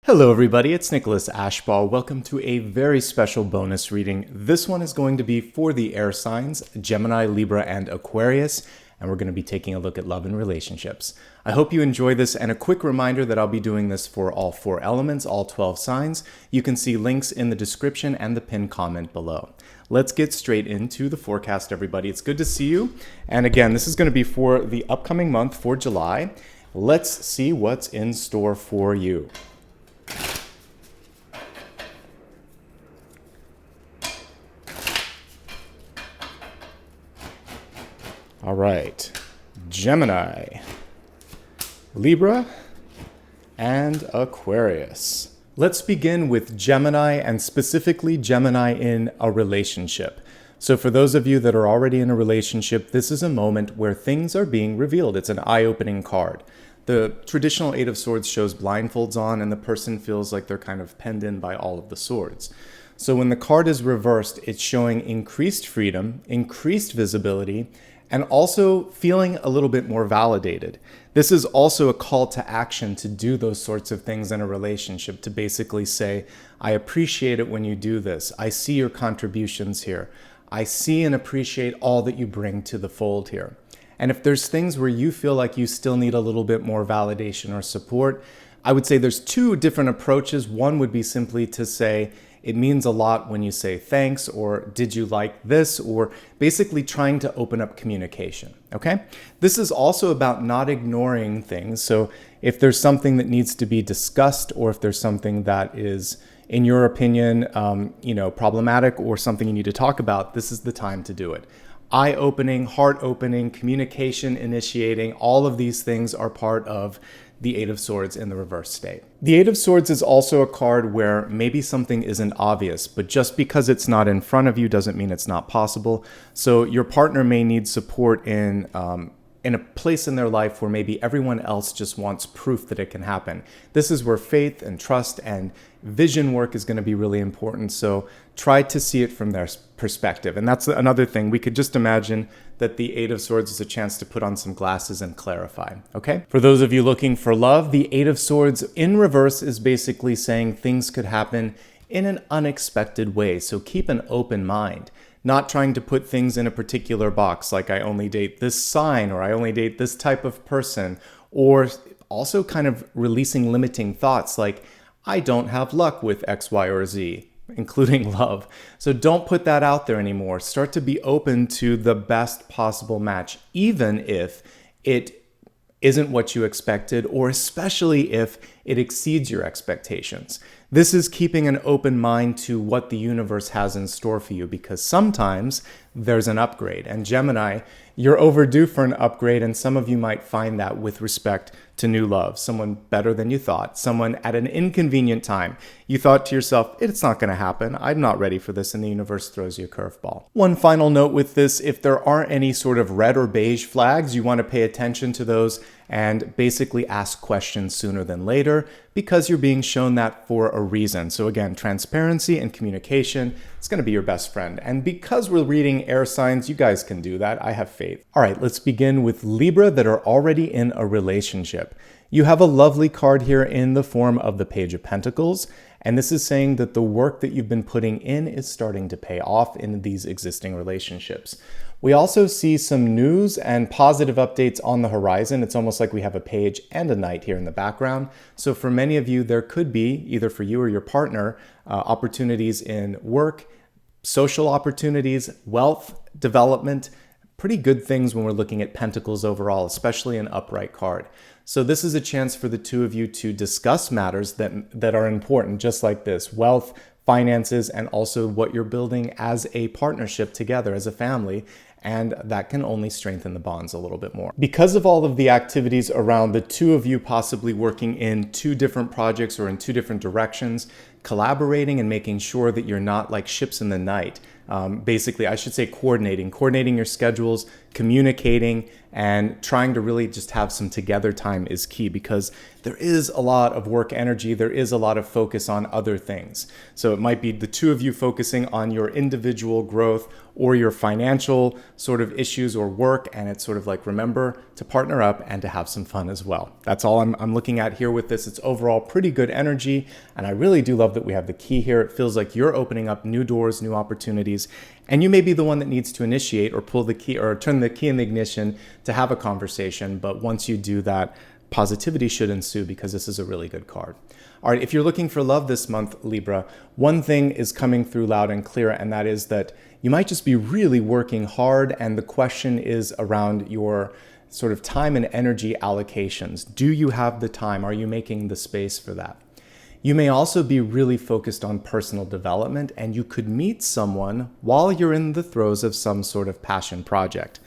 Hello everybody, it's Nicholas Ashbaugh. Welcome to a very special bonus reading. This one is going to be for the air signs, Gemini, Libra, and Aquarius, and we're going to be taking a look at love and relationships. I hope you enjoy this, and a quick reminder that I'll be doing this for all 4 elements, all 12 signs. You can see links in the description and the pinned comment below. Let's get straight into the forecast, everybody. It's good to see you. And again, this is going to be for the upcoming month, for July. Let's see what's in store for you. All right, Gemini, Libra, and Aquarius. Let's begin with Gemini, and specifically Gemini in a relationship. So for those of you that are already in a relationship, this is a moment where things are being revealed. It's an eye-opening card. The traditional Eight of Swords shows blindfolds on, and the person feels like they're kind of penned in by all of the swords. So when the card is reversed, it's showing increased freedom, increased visibility, and also feeling a little bit more validated. This is also a call to action to do those sorts of things in a relationship, to basically say, I appreciate it when you do this. I see your contributions here. I see and appreciate all that you bring to the fold here. And if there's things where you feel like you still need a little bit more validation or support, I would say there's 2 different approaches. One would be simply to say, it means a lot when you say thanks, or did you like this, or basically trying to open up communication, okay? This is also about not ignoring things. So if there's something that needs to be discussed, or if there's something that is, in your opinion, problematic, or something you need to talk about, this is the time to do it. Eye-opening, heart-opening, communication initiating, all of these things are part of the Eight of Swords in the reverse state. The Eight of Swords is also a card where maybe something isn't obvious, but just because it's not in front of you doesn't mean it's not possible. So your partner may need support in a place in their life where maybe everyone else just wants proof that it can happen. This is where faith and trust and vision work is going to be really important. So try to see it from their perspective. And that's another thing. We could just imagine that the Eight of Swords is a chance to put on some glasses and clarify, okay? For those of you looking for love, the Eight of Swords in reverse is basically saying things could happen in an unexpected way. So keep an open mind. Not trying to put things in a particular box, like I only date this sign, or I only date this type of person, or also kind of releasing limiting thoughts like, I don't have luck with X, Y, or Z, including love. So don't put that out there anymore. Start to be open to the best possible match, even if it isn't what you expected, or especially if it exceeds your expectations. This is keeping an open mind to what the universe has in store for you, because sometimes there's an upgrade. And Gemini, you're overdue for an upgrade, and some of you might find that with respect to new love. Someone better than you thought, someone at an inconvenient time. You thought to yourself, it's not going to happen. I'm not ready for this, and the universe throws you a curveball. One final note with this, if there aren't any sort of red or beige flags, you want to pay attention to those and basically ask questions sooner than later, because you're being shown that for a reason. So again, transparency and communication, it's going to be your best friend. And because we're reading air signs, you guys can do that. I have faith. All right, let's begin with Libra that are already in a relationship. You have a lovely card here in the form of the Page of Pentacles. And this is saying that the work that you've been putting in is starting to pay off in these existing relationships. We also see some news and positive updates on the horizon. It's almost like we have a page and a knight here in the background. So for many of you, there could be, either for you or your partner, opportunities in work, social opportunities, wealth, development, pretty good things when we're looking at Pentacles overall, especially an upright card. So this is a chance for the 2 of you to discuss matters that are important, just like this: wealth, finances, and also what you're building as a partnership together, as a family. And that can only strengthen the bonds a little bit more. Because of all of the activities around the 2 of you possibly working in 2 different projects or in 2 different directions, collaborating and making sure that you're not like ships in the night. Basically, I should say coordinating your schedules, communicating and trying to really just have some together time is key, because there is a lot of work energy. There is a lot of focus on other things. So it might be the two of you focusing on your individual growth or your financial sort of issues or work. And it's sort of like, remember to partner up and to have some fun as well. That's all I'm looking at here with this. It's overall pretty good energy. And I really do love that we have the key here. It feels like you're opening up new doors, new opportunities. And you may be the one that needs to initiate or pull the key or turn the key in the ignition to have a conversation. But once you do that, positivity should ensue, because this is a really good card. All right, if you're looking for love this month, Libra, one thing is coming through loud and clear, and that is that you might just be really working hard, and the question is around your sort of time and energy allocations. Do you have the time? Are you making the space for that? You may also be really focused on personal development, and you could meet someone while you're in the throes of some sort of passion project.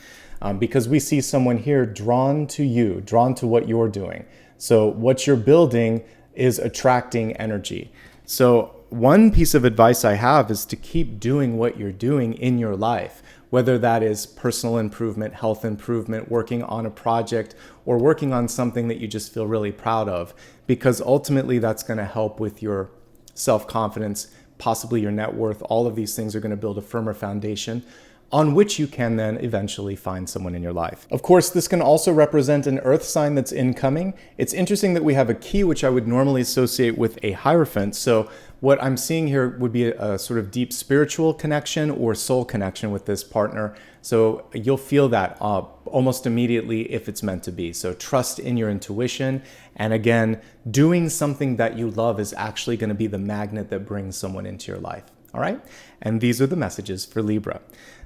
Because we see someone here drawn to you, drawn to what you're doing. So what you're building is attracting energy. So one piece of advice I have is to keep doing what you're doing in your life, whether that is personal improvement, health improvement, working on a project, or working on something that you just feel really proud of, because ultimately that's going to help with your self-confidence, possibly your net worth. All of these things are going to build a firmer foundation on which you can then eventually find someone in your life. Of course, this can also represent an earth sign that's incoming. It's interesting that we have a key, which I would normally associate with a Hierophant. So what I'm seeing here would be a sort of deep spiritual connection or soul connection with this partner. So you'll feel that almost immediately if it's meant to be. So trust in your intuition. And again, doing something that you love is actually going to be the magnet that brings someone into your life. All right? And these are the messages for Libra.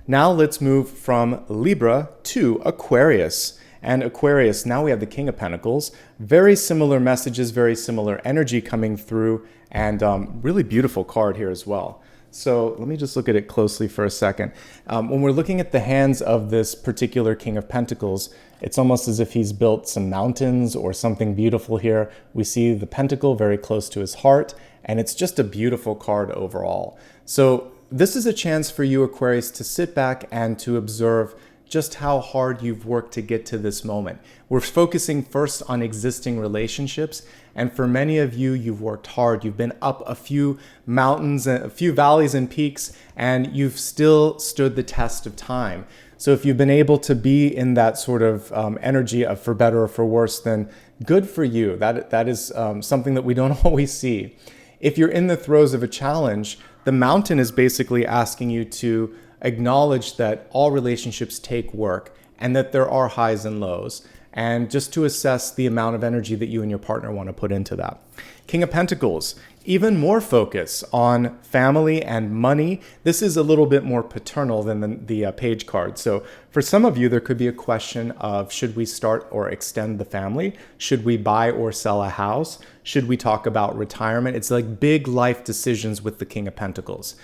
Now let's move from Libra to Aquarius. And Aquarius, now we have the King of Pentacles. Very similar messages, very similar energy coming through, and really beautiful card here as well. So let me just look at it closely for a second. When we're looking at the hands of this particular King of Pentacles, it's almost as if he's built some mountains or something beautiful here. We see the pentacle very close to his heart, and it's just a beautiful card overall. So this is a chance for you, Aquarius, to sit back and to observe just how hard you've worked to get to this moment. We're focusing first on existing relationships, and for many of you, you've worked hard. You've been up a few mountains, a few valleys and peaks, and you've still stood the test of time. So if you've been able to be in that sort of energy of for better or for worse, then good for you. That is something that we don't always see. If you're in the throes of a challenge, the mountain is basically asking you to acknowledge that all relationships take work and that there are highs and lows, and just to assess the amount of energy that you and your partner want to put into that. King of Pentacles, even more focus on family and money. This is a little bit more paternal than the page card. So for some of you, there could be a question of, should we start or extend the family? Should we buy or sell a house? Should we talk about retirement? It's like big life decisions with the King of Pentacles.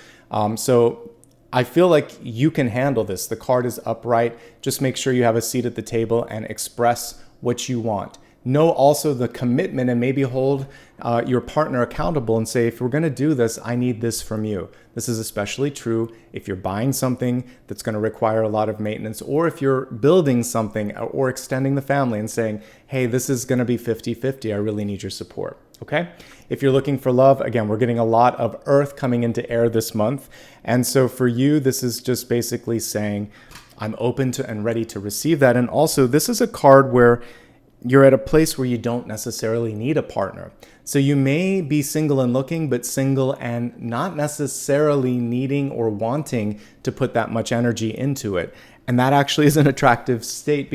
So I feel like you can handle this. The card is upright. Just make sure you have a seat at the table and express what you want. Know also the commitment, and maybe hold your partner accountable and say, if we're going to do this, I need this from you. This is especially true if you're buying something that's going to require a lot of maintenance, or if you're building something or extending the family and saying, hey, this is going to be 50-50. I really need your support. Okay? If you're looking for love, again, we're getting a lot of earth coming into air this month. And so for you, this is just basically saying, I'm open to and ready to receive that. And also, this is a card where you're at a place where you don't necessarily need a partner. So you may be single and looking, but single and not necessarily needing or wanting to put that much energy into it. And that actually is an attractive state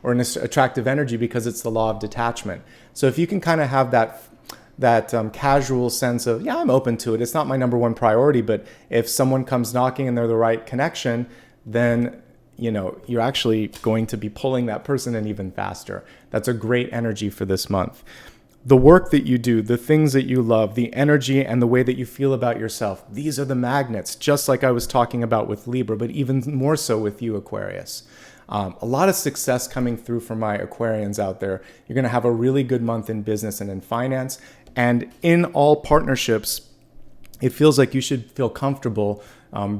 or an attractive energy, because it's the law of detachment. So if you can kind of have that casual sense of, yeah, I'm open to it. It's not my number one priority, but if someone comes knocking and they're the right connection, then you're actually going to be pulling that person in even faster. That's a great energy for this month. The work that you do, the things that you love, the energy and the way that you feel about yourself, these are the magnets, just like I was talking about with Libra, but even more so with you, Aquarius. A lot of success coming through for my Aquarians out there. You're going to have a really good month in business and in finance. And in all partnerships, it feels like you should feel comfortable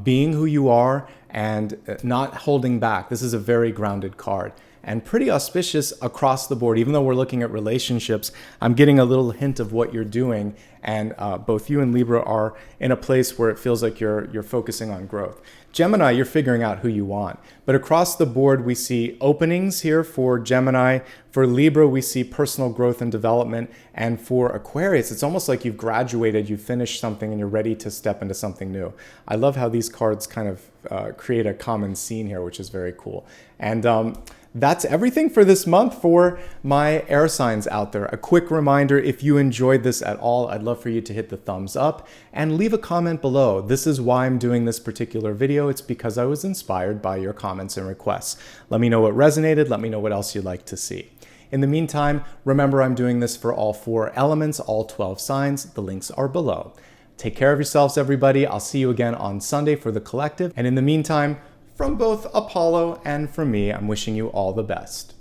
being who you are and not holding back. This is a very grounded card and pretty auspicious across the board. Even though we're looking at relationships, I'm getting a little hint of what you're doing, and both you and Libra are in a place where it feels like you're focusing on growth. Gemini, you're figuring out who you want. But across the board, we see openings here for Gemini. For Libra, we see personal growth and development. And for Aquarius, it's almost like you've graduated, you've finished something, and you're ready to step into something new. I love how these cards kind of create a common scene here, which is very cool. And that's everything for this month for my air signs out there. A quick reminder, if you enjoyed this at all, I'd love for you to hit the thumbs up and leave a comment below. This is why I'm doing this particular video. It's because I was inspired by your comments and requests. Let me know what resonated. Let me know what else you'd like to see. In the meantime, remember I'm doing this for all 4 elements, all 12 signs. The links are below. Take care of yourselves, everybody. I'll see you again on Sunday for the collective. And in the meantime, from both Apollo and from me, I'm wishing you all the best.